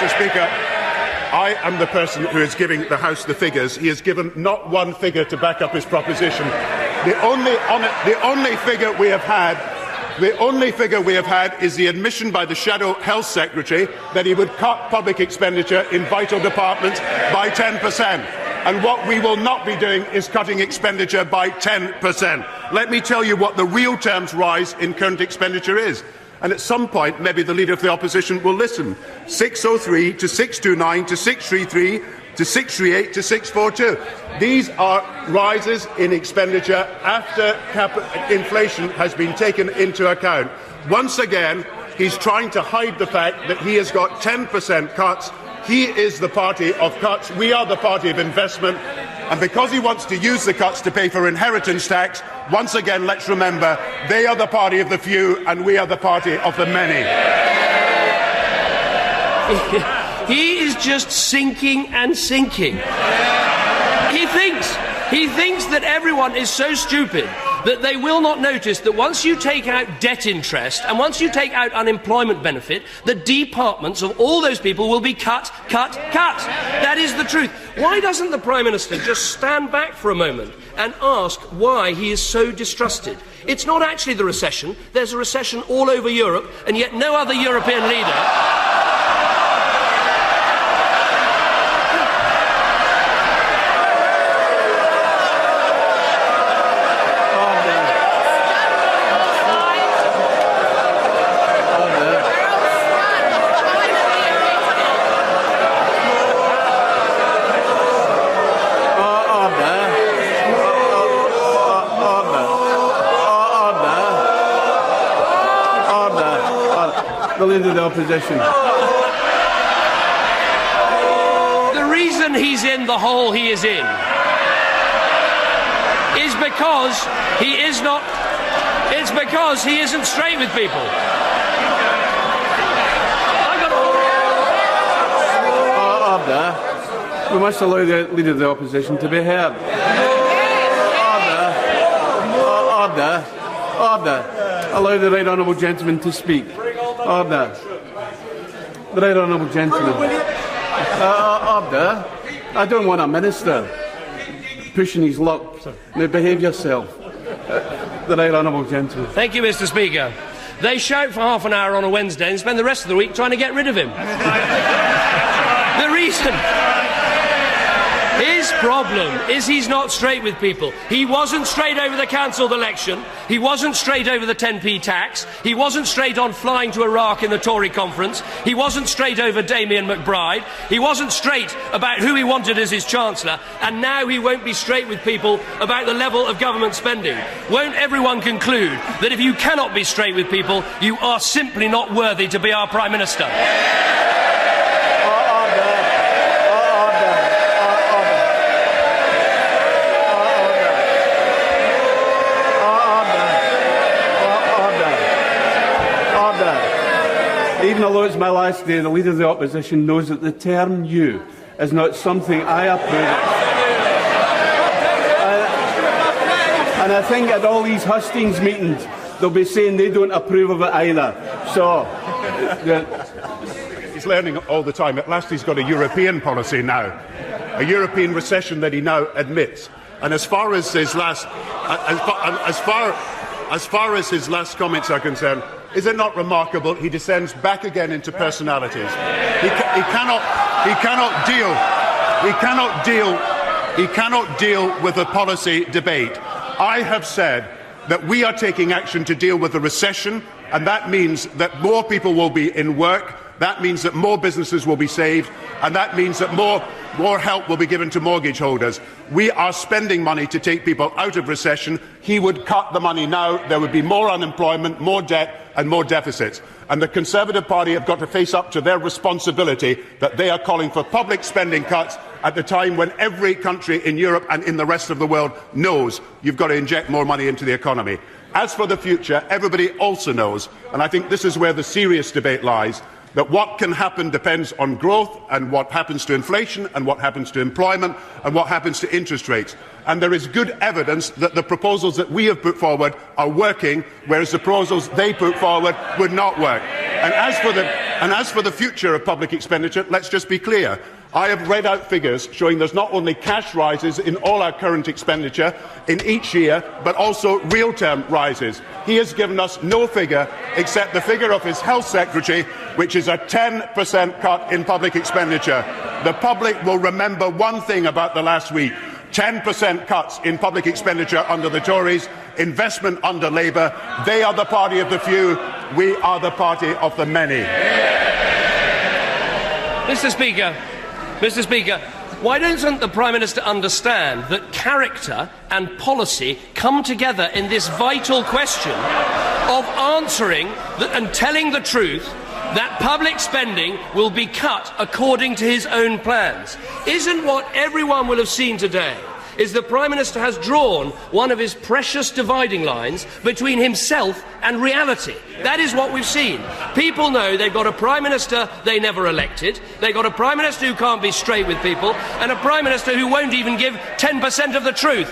Mr. Speaker, I am the person who is giving the House the figures. He has given not one figure to back up his proposition. The only figure we have had is the admission by the Shadow Health Secretary that he would cut public expenditure in vital departments by 10%. And what we will not be doing is cutting expenditure by 10%. Let me tell you what the real terms rise in current expenditure is. And at some point, maybe the Leader of the Opposition will listen. 603 to 629 to 633 to 638 to 642. These are rises in expenditure after inflation has been taken into account. Once again, he's trying to hide the fact that he has got 10% cuts. He is the party of cuts. We are the party of investment. And because he wants to use the cuts to pay for inheritance tax, once again, let's remember, they are the party of the few and we are the party of the many. He is just sinking and sinking. He thinks that everyone is so stupid that they will not notice that once you take out debt interest and once you take out unemployment benefit, the departments of all those people will be cut. That is the truth. Why doesn't the Prime Minister just stand back for a moment and ask why he is so distrusted? It's not actually the recession. There's a recession all over Europe, and yet no other European leader... The Leader of the Opposition. The reason he's in the hole he is in is because he is not. It's because he isn't straight with people. Order. We must allow the Leader of the Opposition to be heard. Order. Allow the Right Honourable Gentleman to speak. Order. The Right Honourable Gentleman. Order. I don't want a minister pushing his luck. Now behave yourself. The Right Honourable Gentleman. Thank you, Mr. Speaker. They shout for half an hour on a Wednesday and spend the rest of the week trying to get rid of him. The reason... His problem is he's not straight with people. He wasn't straight over the cancelled election. He wasn't straight over the 10p tax. He wasn't straight on flying to Iraq in the Tory conference. He wasn't straight over Damien McBride. He wasn't straight about who he wanted as his Chancellor. And now he won't be straight with people about the level of government spending. Won't everyone conclude that if you cannot be straight with people, you are simply not worthy to be our Prime Minister? Even though it's my last day, the Leader of the Opposition knows that the term "you" is not something I approve of. And I think at all these hustings meetings, they'll be saying they don't approve of it either. So... He's learning all the time. At last he's got a European policy now. A European recession that he now admits. And as far as his last... As far as his last comments are concerned, is it not remarkable he descends back again into personalities? He cannot deal with a policy debate. I have said that we are taking action to deal with the recession, and that means that more people will be in work. That means that more businesses will be saved, and that means that more help will be given to mortgage holders. We are spending money to take people out of recession. He would cut the money now. There would be more unemployment, more debt and more deficits. And the Conservative Party have got to face up to their responsibility that they are calling for public spending cuts at the time when every country in Europe and in the rest of the world knows you've got to inject more money into the economy. As for the future, everybody also knows, and I think this is where the serious debate lies, that what can happen depends on growth and what happens to inflation and what happens to employment and what happens to interest rates. And there is good evidence that the proposals that we have put forward are working, whereas the proposals they put forward would not work. And as for the future of public expenditure, let's just be clear. I have read out figures showing there's not only cash rises in all our current expenditure in each year, but also real-term rises. He has given us no figure except the figure of his Health Secretary, which is a 10% cut in public expenditure. The public will remember one thing about the last week: 10% cuts in public expenditure under the Tories, investment under Labour. They are the party of the few, we are the party of the many. Mr. Speaker, why doesn't the Prime Minister understand that character and policy come together in this vital question of answering and telling the truth that public spending will be cut according to his own plans? Isn't what everyone will have seen today is the Prime Minister has drawn one of his precious dividing lines between himself and reality? That is what we've seen. People know they've got a Prime Minister they never elected, they've got a Prime Minister who can't be straight with people, and a Prime Minister who won't even give 10% of the truth.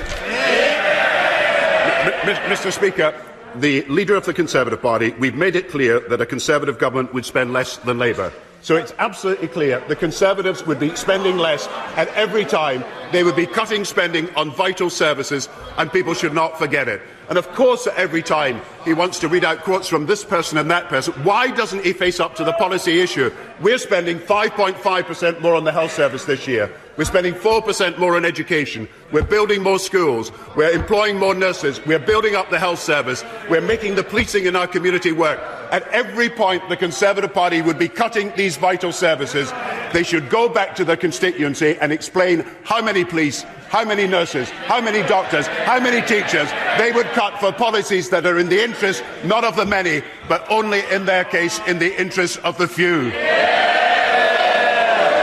Mr. Speaker, the leader of the Conservative Party, we've made it clear that a Conservative government would spend less than Labour. So it's absolutely clear the Conservatives would be spending less, and every time they would be cutting spending on vital services, and people should not forget it. And of course, every time he wants to read out quotes from this person and that person, why doesn't he face up to the policy issue? We're spending 5.5% more on the health service this year. We're spending 4% more on education. We're building more schools. We're employing more nurses. We're building up the health service. We're making the policing in our community work. At every point, the Conservative Party would be cutting these vital services. They should go back to their constituency and explain how many police, how many nurses, how many doctors, how many teachers they would cut for policies that are in the interest not of the many, but only in their case in the interest of the few.